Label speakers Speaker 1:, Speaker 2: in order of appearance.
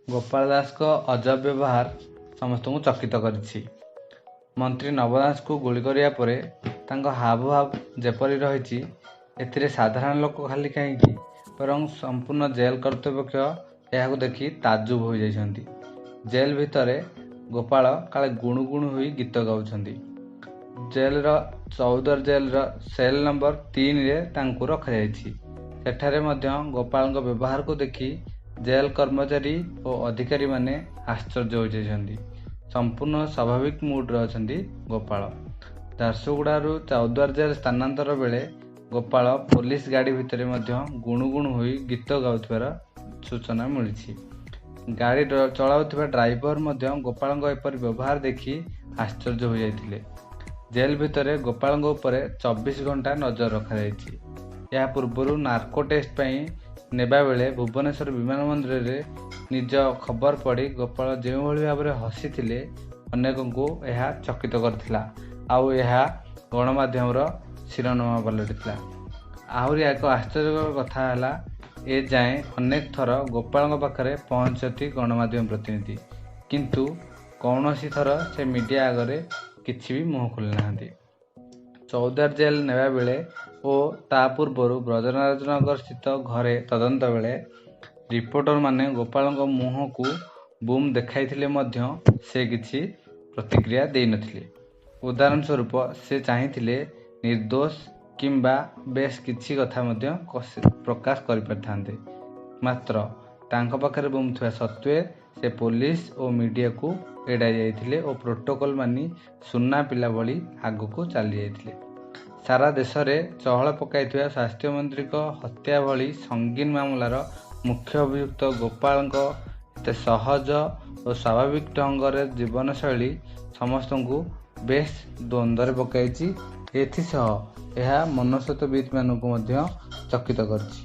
Speaker 1: ଗୋପାଳ ଦାସଙ୍କ ଅଜବ ବ୍ୟବହାର ସମସ୍ତଙ୍କୁ ଚକିତ କରିଛି। ମନ୍ତ୍ରୀ ନବ ଦାସଙ୍କୁ ଗୁଳି କରିବା ପରେ ତାଙ୍କ ହାବଭାବ ଯେପରି ରହିଛି, ଏଥିରେ ସାଧାରଣ ଲୋକ ଖାଲି କାହିଁକି ବରଂ ସମ୍ପୂର୍ଣ୍ଣ ଜେଲ୍ କର୍ତ୍ତୃପକ୍ଷ ଏହାକୁ ଦେଖି ତାଜୁବ ହୋଇଯାଇଛନ୍ତି। ଜେଲ୍ ଭିତରେ ଗୋପାଳ କାଳେ ଗୁଣୁ ଗୁଣୁ ହୋଇ ଗୀତ ଗାଉଛନ୍ତି। ଜେଲ୍ର ଚୌଦ୍ୱାର ଜେଲ୍ର ସେଲ୍ ନମ୍ବର 3ରେ ତାଙ୍କୁ ରଖାଯାଇଛି। ସେଠାରେ ମଧ୍ୟ ଗୋପାଳଙ୍କ ବ୍ୟବହାରକୁ ଦେଖି ଜେଲ୍ କର୍ମଚାରୀ ଓ ଅଧିକାରୀମାନେ ଆଶ୍ଚର୍ଯ୍ୟ ହୋଇଯାଇଛନ୍ତି। ସମ୍ପୂର୍ଣ୍ଣ ସ୍ୱାଭାବିକ ମୁଡ୍ରେ ଅଛନ୍ତି ଗୋପାଳ। ଝାରସୁଗୁଡ଼ାରୁ ଚୌଦ୍ୱାର ଜେଲ୍ ସ୍ଥାନାନ୍ତର ବେଳେ ଗୋପାଳ ପୋଲିସ ଗାଡ଼ି ଭିତରେ ମଧ୍ୟ ଗୁଣୁ ଗୁଣୁ ହୋଇ ଗୀତ ଗାଉଥିବାର ସୂଚନା ମିଳିଛି। ଗାଡ଼ି ଚଳାଉଥିବା ଡ୍ରାଇଭର ମଧ୍ୟ ଗୋପାଳଙ୍କ ଏପରି ବ୍ୟବହାର ଦେଖି ଆଶ୍ଚର୍ଯ୍ୟ ହୋଇଯାଇଥିଲେ। ଜେଲ୍ ଭିତରେ ଗୋପାଳଙ୍କ ଉପରେ 24 ଘଣ୍ଟା ନଜର ରଖାଯାଇଛି। ଏହା ପୂର୍ବରୁ ନାର୍କୋ ଟେଷ୍ଟ ପାଇଁ ନେବା ବେଳେ ଭୁବନେଶ୍ୱର ବିମାନ ବନ୍ଦରରେ ନିଜ ଖବର ପଢ଼ି ଗୋପାଳ ଯେଉଁଭଳି ଭାବରେ ହସିଥିଲେ, ଅନେକଙ୍କୁ ଏହା ଚକିତ କରିଥିଲା। ଆଉ ଏହା ଗଣମାଧ୍ୟମର ଶିରୋନାମା ପାଲଟିଥିଲା। ଆହୁରି ଏକ ଆଶ୍ଚର୍ଯ୍ୟକର କଥା ହେଲା, ଏ ଯାଏଁ ଅନେକ ଥର ଗୋପାଳଙ୍କ ପାଖରେ ପହଞ୍ଚିଛନ୍ତି ଗଣମାଧ୍ୟମ ପ୍ରତିନିଧି, କିନ୍ତୁ କୌଣସି ଥର ସେ ମିଡ଼ିଆ ଆଗରେ କିଛି ବି ମୁହଁ ଖୋଲି ନାହାନ୍ତି। ଚୌଦ୍ୱାର ଜେଲ୍ ନେବା ବେଳେ ଓ ତା ପୂର୍ବରୁ ବ୍ରଜରାଜନଗର ସ୍ଥିତ ଘରେ ତଦନ୍ତ ବେଳେ ରିପୋର୍ଟରମାନେ ଗୋପାଳଙ୍କ ମୁହଁକୁ ବୁମ୍ ଦେଖାଇଥିଲେ ମଧ୍ୟ ସେ କିଛି ପ୍ରତିକ୍ରିୟା ଦେଇନଥିଲେ। ଉଦାହରଣ ସ୍ୱରୂପ ସେ ଚାହିଁଥିଲେ ନିର୍ଦ୍ଦୋଷ କିମ୍ବା ବେଶ୍ କିଛି କଥା ମଧ୍ୟ ପ୍ରକାଶ କରିପାରିଥାନ୍ତେ। ମାତ୍ର ତାଙ୍କ ପାଖରେ ବୁମ୍ ଥିବା ସତ୍ତ୍ୱେ ସେ ପୋଲିସ ଓ ମିଡ଼ିଆକୁ ଏଡ଼ାଇ ଯାଇଥିଲେ ଓ ପ୍ରୋଟୋକଲ୍ ମାନି ସୁନା ପିଲା ଭଳି ଆଗକୁ ଚାଲି ଯାଇଥିଲେ। ସାରା ଦେଶରେ ଚହଳ ପକାଇଥିବା ସ୍ୱାସ୍ଥ୍ୟମନ୍ତ୍ରୀଙ୍କ ହତ୍ୟା ଭଳି ସଙ୍ଗୀନ ମାମଲାର ମୁଖ୍ୟ ଅଭିଯୁକ୍ତ ଗୋପାଳଙ୍କ ଏତେ ସହଜ ଓ ସ୍ୱାଭାବିକ ଢଙ୍ଗରେ ଜୀବନଶୈଳୀ ସମସ୍ତଙ୍କୁ ବେଶ୍ ଦ୍ୱନ୍ଦ୍ୱରେ ପକାଇଛି। ଏଥିସହ ଏହା ମନସ୍ତତ୍ତ୍ୱବିତ୍ମାନଙ୍କୁ ମଧ୍ୟ ଚକିତ କରିଛି।